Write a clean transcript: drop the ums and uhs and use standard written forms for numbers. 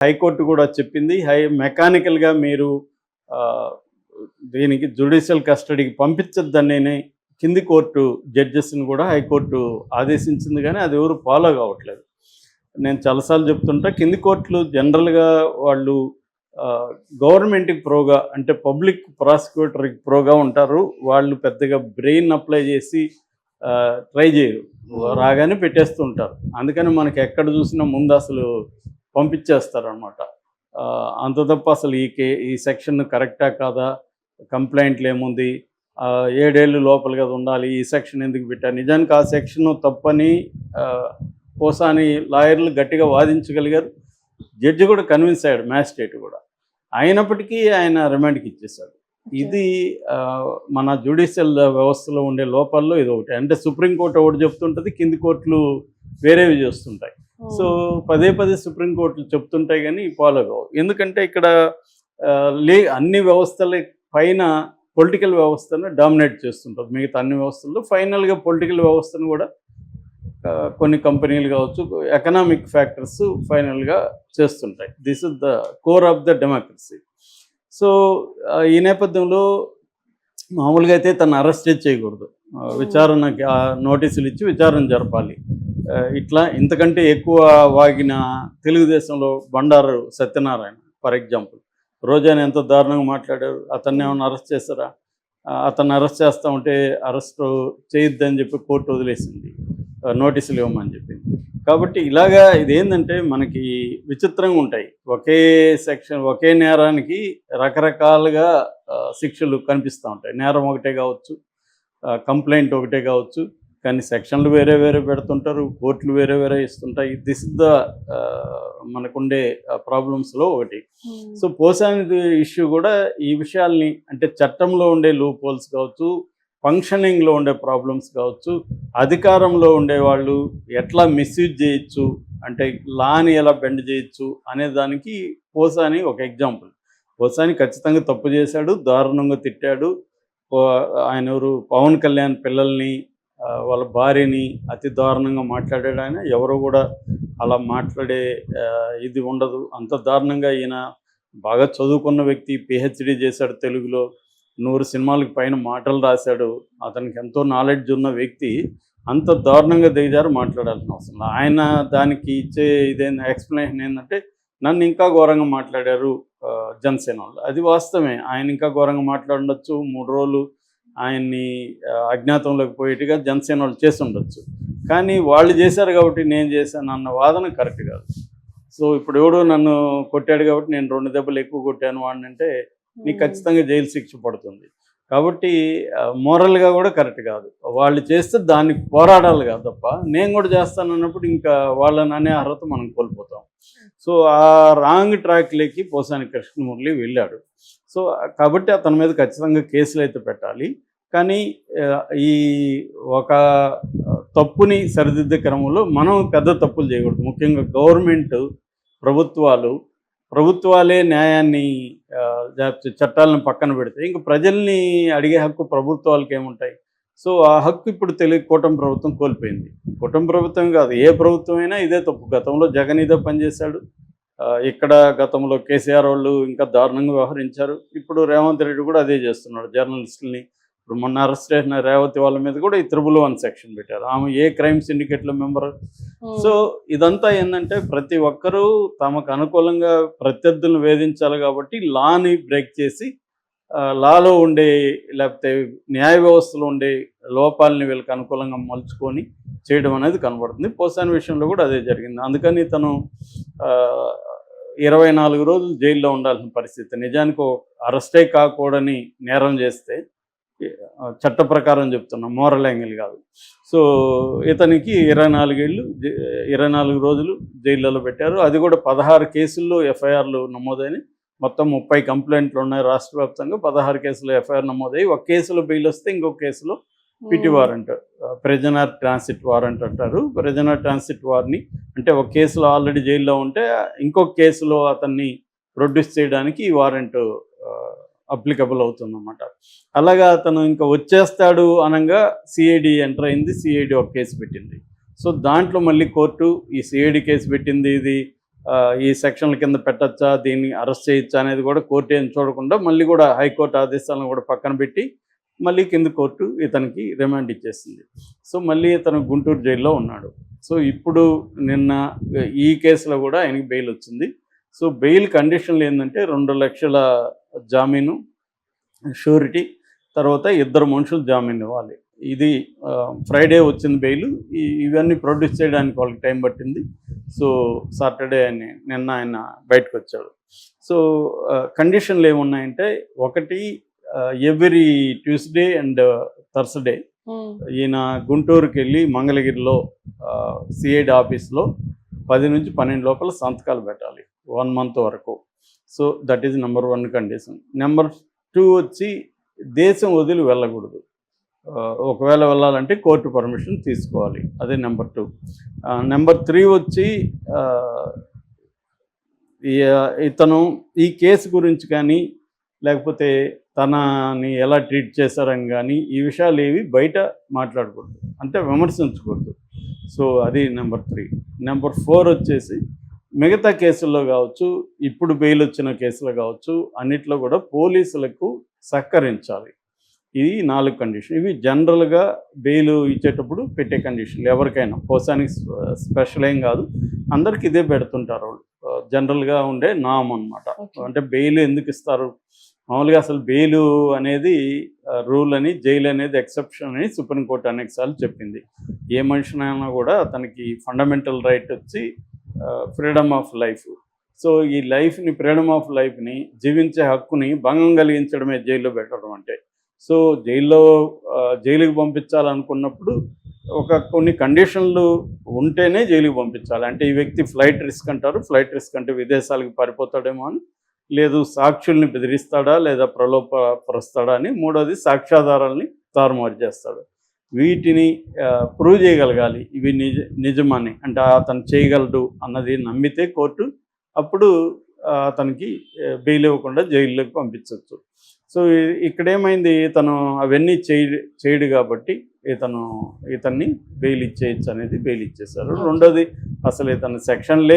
High court కూడా చెప్పింది. మెకానికల్‌గా మీరు ఆహ్, దీనికి జ్యుడిషియల్ కస్టడీకి పంపించొద్దనే కింది కోర్టు జడ్జెస్‌ని కూడా హైకోర్టు ఆదేశించింది గానీ, అది ఎవరు ఫాలో కావట్లేదు. నేను చాలా సార్లు చెప్తుంటా, కింది కోర్టులు జనరల్‌గా వాళ్ళు గవర్నమెంట్‌కి ప్రోగా అంటే పబ్లిక్ ప్రాసిక్యూటర్‌కి ప్రోగా ఉంటారు. వాళ్ళు పెద్దగా బ్రెయిన్ అప్లై చేసి ట్రై చేయరు. రాగానే పెట్టేస్తూ ఉంటారు. అందుకని మనకి ఎక్కడ చూసినా ముందు అసలు పంపించేస్తారనమాట. అంత తప్ప అసలు ఈ సెక్షన్ కరెక్టా కాదా? కంప్లైంట్లు ఏముంది? 7 ఏళ్ళు లోపల కదా ఉండాలి. ఈ సెక్షన్ ఎందుకు పెట్టారు? నిజానికి ఆ సెక్షన్ తప్పని పోసాని లాయర్లు గట్టిగా వాదించగలిగారు. జడ్జి కూడా కన్విన్స్ అయ్యాడు, మ్యాజిస్ట్రేట్ కూడా. అయినప్పటికీ ఆయన రిమాండ్కి ఇచ్చేశాడు. ఇది మన జ్యుడిషియల్ వ్యవస్థలో ఉండే లోపాల్లో ఇది ఒకటి. అంటే సుప్రీంకోర్టు ఒకటి చెప్తుంటుంది, కింది కోర్టులు వేరేవి చేస్తుంటాయి. సో పదే పదే సుప్రీంకోర్టులు చెప్తుంటాయి కానీ ఫాలో కావు. ఎందుకంటే ఇక్కడ అన్ని వ్యవస్థల పైన పొలిటికల్ వ్యవస్థను డామినేట్ చేస్తుంటారు. మిగతా అన్ని వ్యవస్థల్లో ఫైనల్గా పొలిటికల్ వ్యవస్థను కూడా కొన్ని కంపెనీలు కావచ్చు, ఎకనామిక్ ఫ్యాక్టర్స్ ఫైనల్గా చేస్తుంటాయి. This is the core of the democracy. So ఈ నేపథ్యంలో మామూలుగా అయితే తను అరెస్ట్ చేయకూడదు. విచారణకి నోటీసులు ఇచ్చి విచారణ జరపాలి. ఇట్లా ఇంతకంటే ఎక్కువ వాగిన తెలుగుదేశంలో బండారు సత్యనారాయణ ఫర్ ఎగ్జాంపుల్, రోజాని ఎంతో దారుణంగా మాట్లాడారు. అతన్ని ఏమైనా అరెస్ట్ చేస్తారా? అతన్ని అరెస్ట్ చేస్తూ ఉంటే అరెస్ట్ చేయొద్దని చెప్పి కోర్టు వదిలేసింది, నోటీసులు ఇవ్వమని చెప్పింది. కాబట్టి ఇలాగా ఇదేంటంటే మనకి విచిత్రంగా ఉంటాయి. ఒకే సెక్షన్, ఒకే నేరానికి రకరకాలుగా శిక్షలు కనిపిస్తూ ఉంటాయి. నేరం ఒకటే కావచ్చు, కంప్లైంట్ ఒకటే కావచ్చు, కానీ సెక్షన్లు వేరే వేరే పెడుతుంటారు, కోర్టులు వేరే వేరే ఇస్తుంటాయి. దిస్ ఇస్ ద మనకుండే ప్రాబ్లమ్స్లో ఒకటి. సో పోసాని ఇష్యూ కూడా ఈ విషయాల్ని, అంటే చట్టంలో ఉండే లూప్ హోల్స్ కావచ్చు, ఫంక్షనింగ్లో ఉండే ప్రాబ్లమ్స్ కావచ్చు, అధికారంలో ఉండేవాళ్ళు ఎట్లా మిస్యూజ్ చేయొచ్చు, అంటే లాని ఎలా బెండ్ చేయొచ్చు అనే దానికి పోసాని ఒక ఎగ్జాంపుల్. పోసాని ఖచ్చితంగా తప్పు చేశాడు, దారుణంగా తిట్టాడు. ఆయన ఎవరు, పవన్ కళ్యాణ్ పిల్లల్ని, వాళ్ళ భార్యని అతి దారుణంగా మాట్లాడాడు. ఆయన ఎవరో కూడా అలా మాట్లాడే ఇది ఉండదు. అంత దారుణంగా ఈయన బాగా చదువుకున్న వ్యక్తి, పిహెచ్డి చేశాడు తెలుగులో, 100 సినిమాలకు పైన మాటలు రాశాడు. అతనికి ఎంతో నాలెడ్జ్ ఉన్న వ్యక్తి అంత దారుణంగా దిగజారు మాట్లాడాల్సిన అవసరం. ఆయన దానికి ఇచ్చే ఎక్స్ప్లెనేషన్ ఏంటంటే, నన్ను ఇంకా ఘోరంగా మాట్లాడారు జనసేన వాళ్ళు. అది వాస్తవమే, ఆయన ఇంకా ఘోరంగా మాట్లాడవచ్చు. 3 రోజులు ఆయన్ని అజ్ఞాతంలోకి పోయేట్టుగా జనసేన వాళ్ళు చేసి ఉండొచ్చు. కానీ వాళ్ళు చేశారు కాబట్టి నేను చేశాను అన్న వాదన కరెక్ట్ కాదు. సో ఇప్పుడు ఎవడో నన్ను కొట్టాడు కాబట్టి నేను 2 దెబ్బలు ఎక్కువ కొట్టాను వాడిని అంటే నీకు ఖచ్చితంగా జైలు శిక్ష పడుతుంది. కాబట్టి మోరల్గా కూడా కరెక్ట్ కాదు. వాళ్ళు చేస్తే దానికి పోరాడాలి కాదు తప్ప, నేను కూడా చేస్తాను అన్నప్పుడు ఇంకా వాళ్ళని అనే అర్హత మనం కోల్పోతాం. సో ఆ రాంగ్ ట్రాక్లోకి పోసాని కృష్ణమురళి వెళ్ళాడు. సో కాబట్టి అతని మీద ఖచ్చితంగా కేసులు అయితే పెట్టాలి. కానీ ఈ ఒక తప్పుని సరిదిద్దే క్రమంలో మనం పెద్ద తప్పులు చేయకూడదు. ముఖ్యంగా గవర్నమెంట్, ప్రభుత్వాలే న్యాయాన్ని, చట్టాలను పక్కన పెడితే ఇంక ప్రజల్ని అడిగే హక్కు ప్రభుత్వాలకు ఏముంటాయి? సో ఆ హక్కు ఇప్పుడు కూటమి ప్రభుత్వం కోల్పోయింది. కూటమి ప్రభుత్వం కాదు, ఏ ప్రభుత్వం అయినా ఇదే తప్పు. గతంలో జగన్ ఇదే పనిచేశాడు. ఇక్కడ గతంలో కేసీఆర్ వాళ్ళు ఇంకా దారుణంగా వ్యవహరించారు. ఇప్పుడు రేవంత్ రెడ్డి కూడా అదే చేస్తున్నాడు. జర్నలిస్టుల్ని, ఇప్పుడు మొన్న అరెస్ట్ చేసిన రేవతి వాళ్ళ మీద కూడా ఈ 301 సెక్షన్ పెట్టారు. ఆమె ఏ క్రైమ్ సిండికేట్లో మెంబర్. సో ఇదంతా ఏంటంటే ప్రతి ఒక్కరూ తమకు అనుకూలంగా ప్రత్యర్థులను వేధించాలి కాబట్టి లాని బ్రేక్ చేసి లాలో ఉండే, లేకపోతే న్యాయ వ్యవస్థలో ఉండే లోపాలని వీళ్ళకి అనుకూలంగా మలుచుకొని చేయడం అనేది కనబడుతుంది. పోసాని విషయంలో కూడా అదే జరిగింది. అందుకని తను 24 రోజులు జైల్లో ఉండాల్సిన పరిస్థితి. నిజానికి అరెస్టే కాకూడని నేరం చేస్తే, చట్ట ప్రకారం చెప్తున్నా, మోరల్ యాంగిల్ కాదు. సో ఇతనికి 24 రోజులు జైళ్ళలో పెట్టారు. అది కూడా 16 కేసుల్లో ఎఫ్ఐఆర్లు నమోదైనాయి. మొత్తం 30 కంప్లైంట్లు ఉన్నాయి రాష్ట్ర వ్యాప్తంగా. 16 కేసులు ఎఫ్ఐఆర్ నమోదయ్యి, ఒక కేసులో బెయిల్ వస్తే ఇంకొక కేసులో PT warrant, prisoner transit warrant అంటారు. ప్రిజనర్ ట్రాన్సిట్ వార్ని అంటే ఒక కేసులో ఆల్రెడీ జైల్లో ఉంటే ఇంకొక కేసులో అతన్ని ప్రొడ్యూస్ చేయడానికి ఈ వారెంట్ అప్లికబుల్ అవుతుందన్నమాట. అలాగా అతను ఇంకా వచ్చేస్తాడు అనగా సిఐడి ఎంటర్ అయింది. సిఐడి ఒక కేసు పెట్టింది. సో దాంట్లో మళ్ళీ కోర్టు ఈ సిఐడి కేసు పెట్టింది, ఇది ఈ సెక్షన్ల కింద పెట్టచ్చా, దీన్ని అరెస్ట్ చేయొచ్చా అనేది కూడా కోర్టు ఏం చూడకుండా మళ్ళీ కూడా హైకోర్టు ఆదేశాలను కూడా పక్కన పెట్టి మళ్ళీ కింద కోర్టు ఇతనికి రిమాండ్ ఇచ్చేసింది. సో మళ్ళీ ఇతను గుంటూరు జైల్లో ఉన్నాడు. సో ఇప్పుడు నిన్న ఈ కేసులో కూడా ఆయనకి బెయిల్ వచ్చింది. సో బెయిల్ కండిషన్లు ఏంటంటే 2 లక్షల జామీను, షూరిటీ, తర్వాత 2 మనుషులు జామీన్ ఇవ్వాలి. ఇది ఫ్రైడే వచ్చింది బెయిల్. ఇవన్నీ ప్రొడ్యూస్ చేయడానికి వాళ్ళకి టైం పట్టింది. సో సాటర్డే నిన్న ఆయన బయటకు వచ్చాడు. సో కండిషన్లు ఏమున్నాయంటే, ఒకటి ఎవ్రీ ట్యూస్డే అండ్ థర్స్డే ఈయన గుంటూరుకి వెళ్ళి మంగళగిరిలో సిఐడి ఆఫీస్లో 10 నుంచి 12 లోపల సంతకాలు పెట్టాలి 1 మంత్ వరకు. So that is number 1 condition. Number 2 వచ్చి దేశం వదిలి వెళ్ళకూడదు. ఒకవేళ వెళ్ళాలంటే కోర్టు పర్మిషన్ తీసుకోవాలి. అదే నెంబర్ 2. నెంబర్ 3 వచ్చి ఇతను ఈ కేసు గురించి కానీ, లేకపోతే తనని ఎలా ట్రీట్ చేశారని కానీ ఈ విషయాలు ఏవి బయట మాట్లాడకూడదు, అంటే విమర్శించకూడదు. సో అది నెంబర్ 3. నెంబర్ 4 వచ్చేసి మిగతా కేసుల్లో కావచ్చు, ఇప్పుడు బెయిల్ వచ్చిన కేసులో కావచ్చు, అన్నిట్లో కూడా పోలీసులకు సహకరించాలి. ఇది 4 కండిషన్. ఇవి జనరల్గా బెయిల్ ఇచ్చేటప్పుడు పెట్టే కండిషన్లు. ఎవరికైనా, పోసానికి స్పెషల్ ఏం కాదు, అందరికి ఇదే పెడుతుంటారు వాళ్ళు. జనరల్గా ఉండే నామ్ అనమాట. అంటే బెయిల్ ఎందుకు ఇస్తారు, మామూలుగా అసలు బెయిల్ అనేది రూల్ అని, జైలు అనేది ఎక్సెప్షన్ అని సుప్రీంకోర్టు అనేకసార్లు చెప్పింది. ఏ మనిషినైనా కూడా అతనికి ఫండమెంటల్ రైట్ వచ్చి ఫ్రీడమ్ ఆఫ్ లైఫ్. సో ఈ లైఫ్ని, ఫ్రీడమ్ ఆఫ్ లైఫ్ని, జీవించే హక్కుని భంగం కలిగించడమే జైల్లో పెట్టడం అంటే. సో జైలుకి పంపించాలనుకున్నప్పుడు కొన్ని కండిషన్లు ఉంటేనే జైలుకి పంపించాలి. అంటే ఈ వ్యక్తి ఫ్లైట్ రిస్క్ అంటారు. ఫ్లైట్ రిస్క్ అంటే విదేశాలకు పారిపోతాడేమో అని, లేదు సాక్షుల్ని బెదిరిస్తాడా లేదా ప్రలోభపరుస్తాడా అని, 3వది సాక్ష్యాధారాలని తారుమారు చేస్తాడు. వీటిని ప్రూవ్ చేయగలగాలి, ఇవి నిజమని, అంటే అతను చేయగలడు అన్నది నమ్మితే కోర్టు అప్పుడు అతనికి బెయిల్ ఇవ్వకుండా జైల్లోకి పంపించవచ్చు. సో ఇక్కడేమైంది, ఇతను అవన్నీ చేయడు కాబట్టి ఇతన్ని బెయిల్ ఇచ్చేయచ్చు అనేది బెయిల్ ఇచ్చేశారు. 2వది అసలు ఇతను సెక్షన్లే